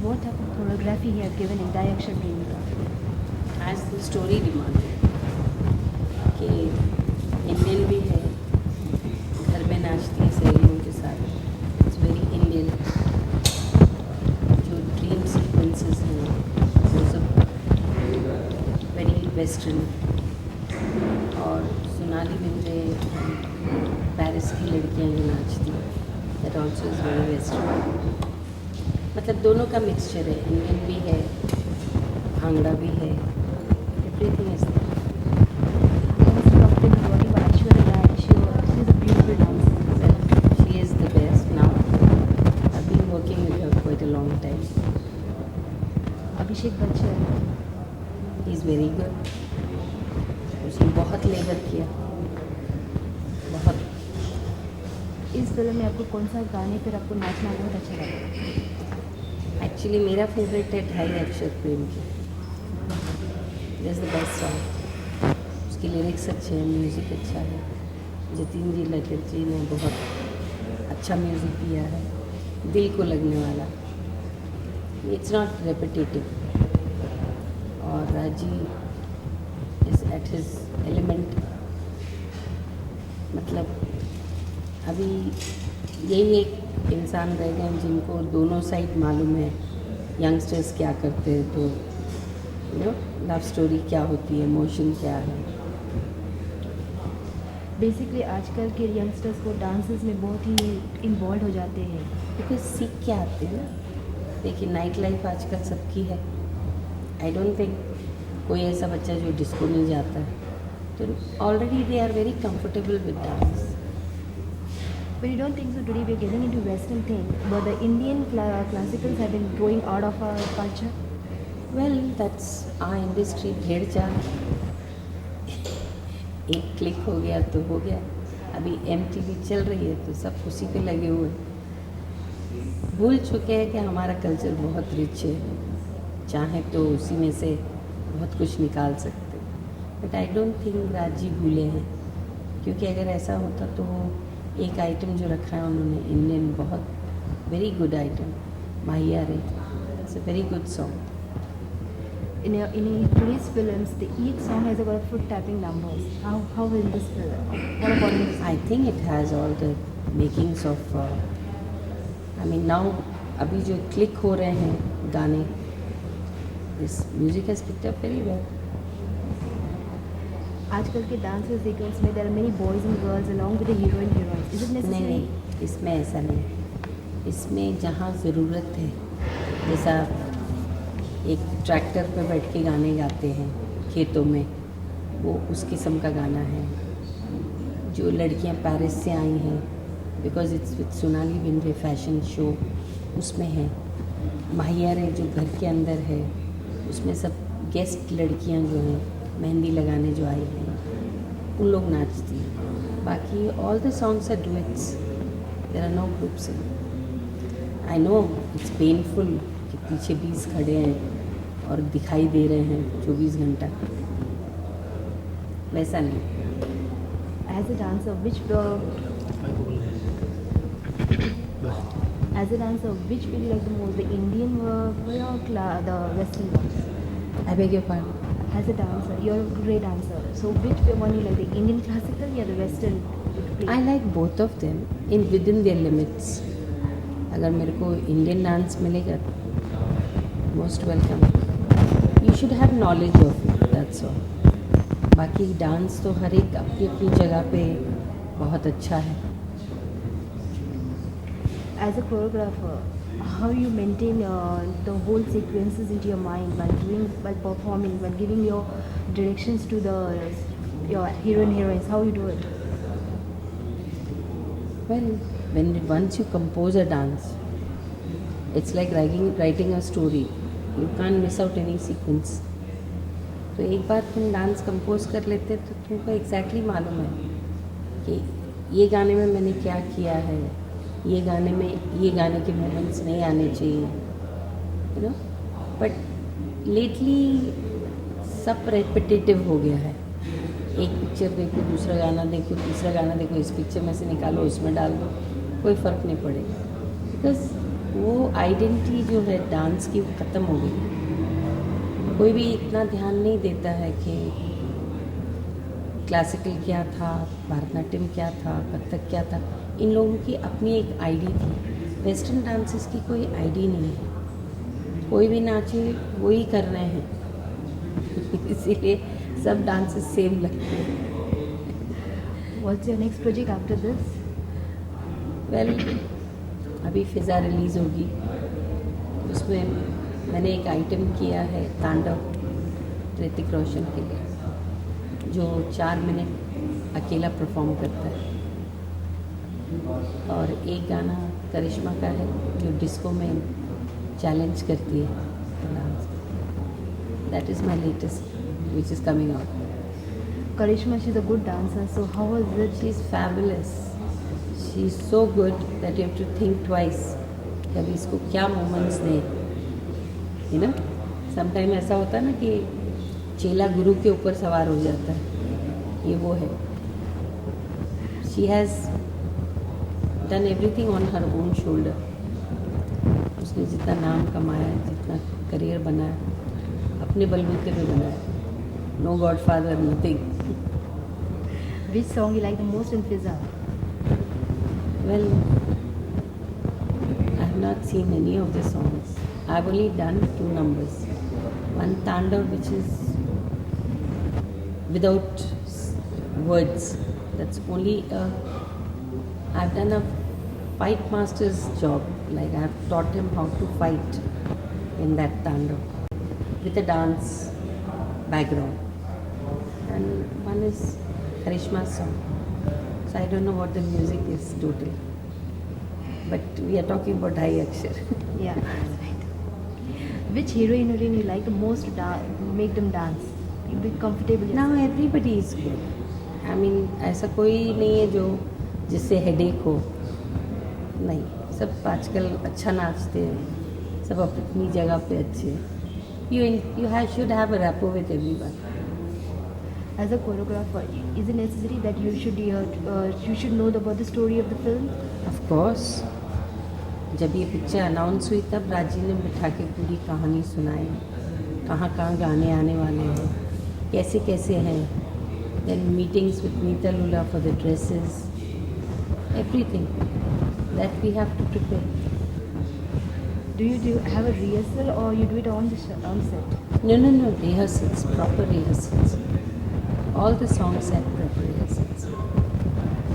what type of choreography he have given entire Akshar Premika? As the story demanded कि Indian भी है, घर में नाचती है सहेलियों के साथ, इट्स वेरी इंडियन। जो ड्रीम सीक्वेंसेस हैं वो सब वेरी वेस्टर्न। और सोनाली बिंद्रे पेरिस की लड़कियां जो नाचती हैं, that also is very western. मतलब दोनों का मिक्सचर है, इंडियन भी है, भांगड़ा भी है, everything is there. She is the best now. I've been working with her quite a long time. Abhishek Bachchan, He is very good. उसने बहुत लेबर किया, बहुत। इस फिल्म में आपको कौन सा गाने पर आपको नाचना बहुत अच्छा लगा? एक्चुअली मेरा फेवरेट है ढाई अक्षर प्रेम की, इज़ द बेस्ट सॉन्ग। उसकी लिरिक्स अच्छे हैं, म्यूज़िक अच्छा है। जतिन जी लकर जी ने बहुत अच्छा म्यूज़िक दिया है, दिल को लगने वाला, इट्स नॉट रेपिटेटिव। और राजी इज़ एट हिज एलिमेंट। मतलब अभी यही एक इंसान रह गए हैं जिनको दोनों साइड मालूम है, यंगस्टर्स क्या करते हैं, तो यू नो लव स्टोरी क्या होती है, इमोशन क्या है। बेसिकली आजकल के यंगस्टर्स को डांसेस में बहुत ही इन्वॉल्व हो जाते हैं। बिकॉज सीख के आते हैं ना। देखिए नाइट लाइफ आजकल सबकी है। आई डोंट थिंक कोई ऐसा बच्चा जो डिस्को नहीं जाता है, तो already they are very comfortable with dance. But you don't think so today we are getting into Western thing, but the Indian classicals have been growing out of our culture? Well that's our industry, भेड़ चाल। एक click हो गया तो हो गया। अभी MTV चल रही है तो सब उसी पे लगे हुए हैं। भूल चुके हैं कि हमारा कल्चर बहुत रिच है, चाहे तो उसी में से बहुत कुछ निकाल सकते। बट आई डोंट थिंक राजी भूले हैं, क्योंकि अगर ऐसा होता तो एक आइटम जो रखा है उन्होंने इंडियन, बहुत वेरी गुड आइटम, माहिया रे, it's a very good song. In today's films, each song has got foot tapping numbers. How in this film? What about this? I think it has all the makings of I mean now अभी जो click हो रहे हैं गाने, this music has picked up very well. आजकल के dances देखो, उसमें there are many boys and girls along with the heroines. Is it necessary? नहीं, इसमें ऐसा नहीं। इसमें जहाँ ज़रूरत है, जैसा एक ट्रैक्टर पे बैठ के गाने गाते हैं खेतों में, वो उस किस्म का गाना है। जो लड़कियां पेरिस से आई हैं, because it's with Sonali Bendre fashion show, उसमें है। माहिया रे जो घर के अंदर है, उसमें सब गेस्ट लड़कियां जो हैं मेहंदी लगाने जो आई हैं, उन लोग नाचती हैं। बाकी all the songs are duets, there are no groups. I know it's painful कि पीछे 20 खड़े हैं और दिखाई दे रहे हैं 24 घंटा, वैसा नहीं। As a dancer, which will you like the most, the Indian way or the Western ones? I beg your pardon? As a dancer, you're a great dancer. So which one you like, the Indian classical or the Western? I like both of them in within their limits. अगर मेरे को Indian dance मिलेगा, most welcome. You should have knowledge of it, that's all. बाकी dance तो हर एक अपनी अपनी जगह पे बहुत अच्छा है। As a choreographer, how you maintain the whole sequences into your mind while performing, while giving your directions to your heroines? How you do it? Well, once you compose a dance, it's like writing a story. You can't miss out any sequence. तो एक बार तुम dance compose कर लेते तो तुमको exactly मालूम है कि ये गाने में मैंने क्या किया है, ये गाने में ये गाने के मोमेंट्स नहीं आने चाहिए, यू नो। बट लेटली सब रेपिटेटिव हो गया है। एक पिक्चर देखो, दूसरा गाना देखो, तीसरा गाना देखो, इस पिक्चर में से निकालो उसमें डाल दो, कोई फ़र्क नहीं पड़ेगा। बिकॉज वो आइडेंटिटी जो है डांस की वो ख़त्म हो गई। कोई भी इतना ध्यान नहीं देता है कि क्लासिकल क्या था, भरतनाट्यम क्या था, कथक क्या था। इन लोगों की अपनी एक आईडी थी। वेस्टर्न डांसेस की कोई आईडी नहीं है, कोई भी नाचे वही कर रहे हैं इसीलिए सब डांसेस सेम लगते हैं। What's your next project after this? Well अभी फिज़ा रिलीज़ होगी, उसमें मैंने एक आइटम किया है तांडव ऋतिक रोशन के लिए, जो 4 मिनट अकेला परफॉर्म करता है। और एक गाना करिश्मा का है जो डिस्को में चैलेंज करती है dance. That is my latest which is coming out. Karishma, she's a good dancer, so how was it? She is fabulous, she is so good that you have to think twice कि अभी इसको क्या moments दें। You know, sometime ऐसा होता है ना कि चेला गुरु के ऊपर सवार हो जाता है, ये वो है। She has done everything on her own shoulder. उसने जितना नाम कमाया, जितना करियर बनाया, अपने बलबूते पे बनाया। No godfather, nothing. Which song you like the most in Fizza? Well, I have not seen any of the songs. I have only done 2 numbers. One Tandav, which is without words. That's only I've done a fight master's job. Like I have taught him how to fight in that Tandav with a dance background. And one is Karishma's song. So I don't know what the music is totally. But we are talking about Dhai Akshar. Yeah, that's right. Which heroine you like the most to make them dance? You be comfortable. Now everybody is good. I mean, ऐसा कोई नहीं है जो जिससे headache हो। नहीं, सब आजकल अच्छा नाचते हैं, सब अपनी जगह पे अच्छे हैं। You should have a rapport with everyone. As a choreographer, is it necessary that you should know about the story of the film? Of course. जब ये पिक्चर अनाउंस हुई तब राजी ने बिठा के पूरी कहानी सुनाई, कहाँ कहाँ गाने आने वाले हैं, कैसे कैसे हैं। Then meetings with Neeta Lula for the dresses, everything that we have to prepare. Do you have a rehearsal or you do it on set? No, rehearsals, proper rehearsals. All the songs had proper rehearsals.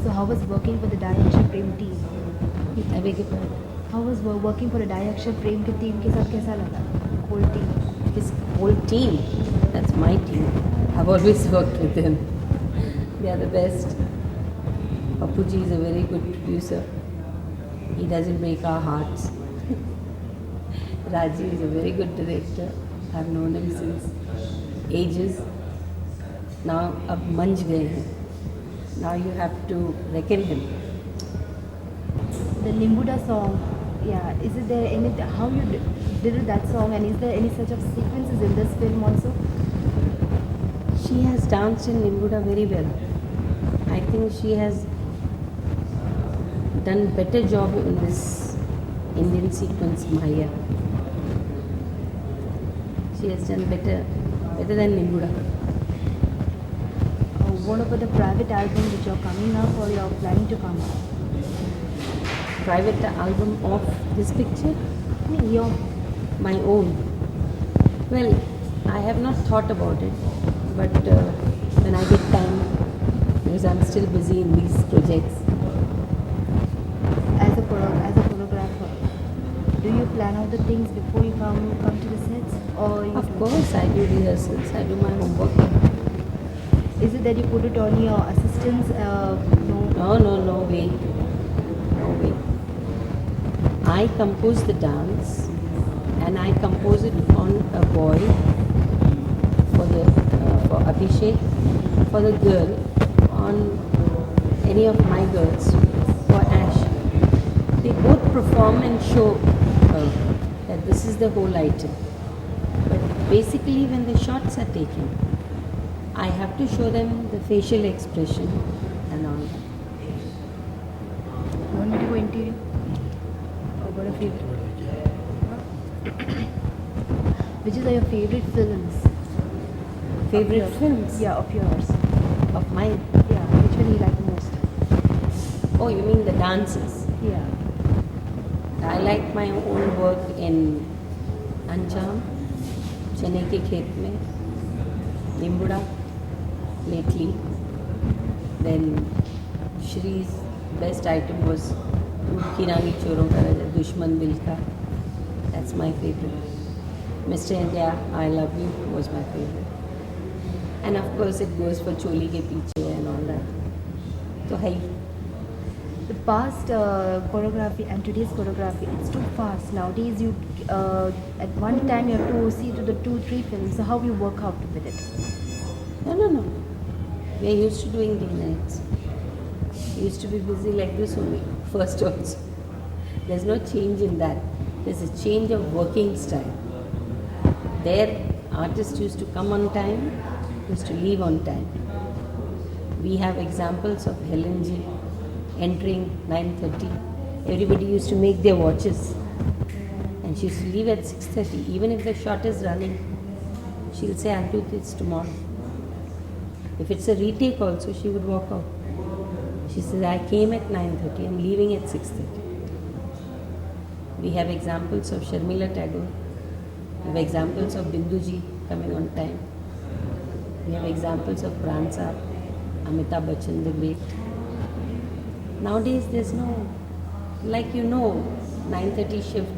So how was working for the Dayaksha Prem team? I beg your pardon? How was working for the Dayaksha Prem के team के साथ कैसा लगा? Whole team. His whole team, that's my team. I've always worked with them. They are the best. Papuji is a very good producer. He doesn't break our hearts. Raji is a very good director. I've known him since ages. Now अब मंझ गए हैं. Now you have to reckon him. The Nimbuda song, yeah, is it there any, how you did that song, and is there any such of sequences in this film also? She has danced in Nimbuda very well. I think she has done better job in this Indian sequence, Maya. She has done better than Nimbuda. What about the private album which you're coming up or you're planning to come up? Private album of this picture? Your My own. Well, I have not thought about it, but when I get time, because I'm still busy in these projects. as a choreographer, do you plan out the things before you come to the sets, or you Of do- course, I do rehearsals, I do my homework. Is it that you put it on your assistants? No way. No way. I compose the dance and I compose it on a boy for Abhishek, for the girl, on any of my girls, for Ash. They both perform and show that this is the whole item. But basically when the shots are taken, I have to show them the facial expression and all that. You want me to go interior? Or what a favorite? Which is your favorite films? Favorite Of yours? films? Yeah, of yours. Of mine? Yeah, which one you like the most? Oh, you mean the dances? Yeah. I like my own work in Anjam, Chane ke Khet mein, Nimbuda, lately. Then Shree's best item was Kirani Choron Ka Raja, Dushman Dil Ka. That's my favorite. Mr. India, I Love You was my favorite. And of course it goes for Choli Ke Piche and all that. So hai. The past choreography and today's choreography, it's too fast. Nowadays, you at one time you have to see to the 2-3 films. So how you work out with it? No. We are used to doing day nights. We used to be busy like this only, first also. There's no change in that. There's a change of working style. There, artists used to come on time, used to leave on time. We have examples of Helen Ji entering 9:30. Everybody used to make their watches. And she used to leave at 6:30. Even if the shot is running, she'll say, I'll do this tomorrow. If it's a retake also, she would walk out. She says, I came at 9:30, I'm leaving at 6:30. We have examples of Sharmila Tagore. We have examples of Binduji coming on time. We have examples of Pran Saab, Amitabh Bachchan the Great. Nowadays there's no, 9:30 shift.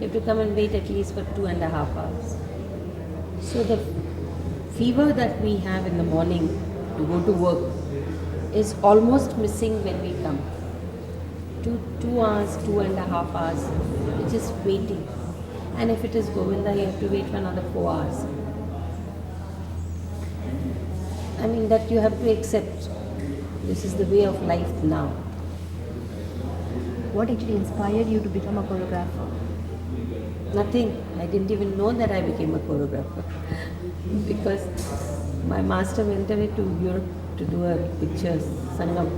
You have to come and wait at least for 2.5 hours. So the fever that we have in the morning to go to work is almost missing when we come. 2 hours, 2.5 hours, we're just waiting. And if it is Govinda, you have to wait for another 4 hours. I mean, that you have to accept. This is the way of life now. What actually inspired you to become a choreographer? Nothing. I didn't even know that I became a choreographer. Because my master went away to Europe to do a picture, Sangam.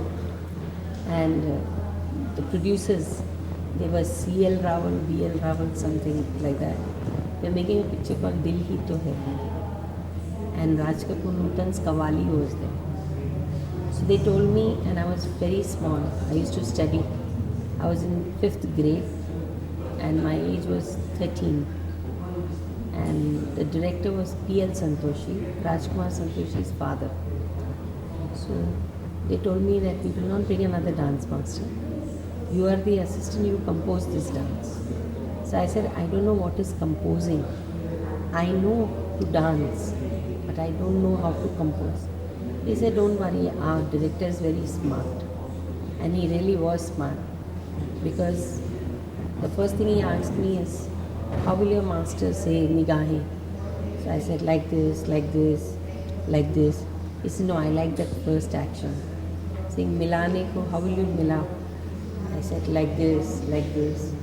And the producers, they were C.L. Rawal, B.L. Rawal, something like that. They were making a picture called Dil Hi To Hai. And Raj Kapoor Nutan's Kawali was there. So they told me, and I was very small. I used to study. I was in 5th grade and my age was 13. And the director was P.L. Santoshi, Rajkumar Santoshi's father. So they told me that we will not bring another dance master. You are the assistant, you compose this dance. So I said, I don't know what is composing. I know to dance, but I don't know how to compose. He said, don't worry, our director is very smart. And he really was smart. Because the first thing he asked me is, how will your master say Nigahe? So I said, like this, like this, like this. He said, no, I like that first action. Saying Milane ko, how will you mila? I said, like this, like this,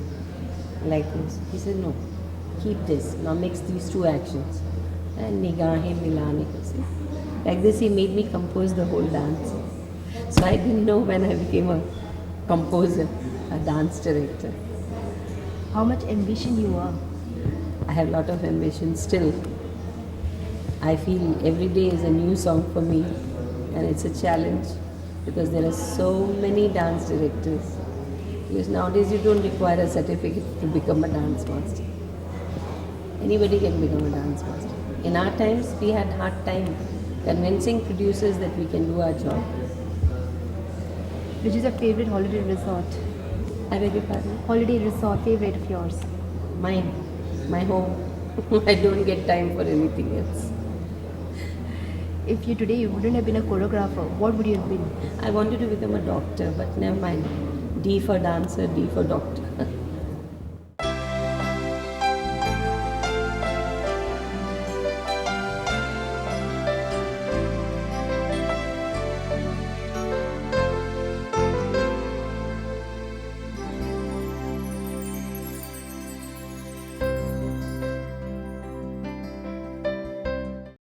like this. He said, no, keep this. Now mix these two actions. And Nigahe Milane ko. See? Like this, he made me compose the whole dance. So I didn't know when I became a composer, a dance director. How much ambition you are? I have a lot of ambition still. I feel every day is a new song for me and it's a challenge because there are so many dance directors. Because nowadays you don't require a certificate to become a dance master. Anybody can become a dance master. In our times, we had hard time convincing producers that we can do our job. Which is your favorite holiday resort? I beg your pardon? Holiday resort, favorite of yours? Mine, my home. I don't get time for anything else. If you today you wouldn't have been a choreographer, what would you have been? I wanted to become a doctor, but never mind. D for dancer, D for doctor.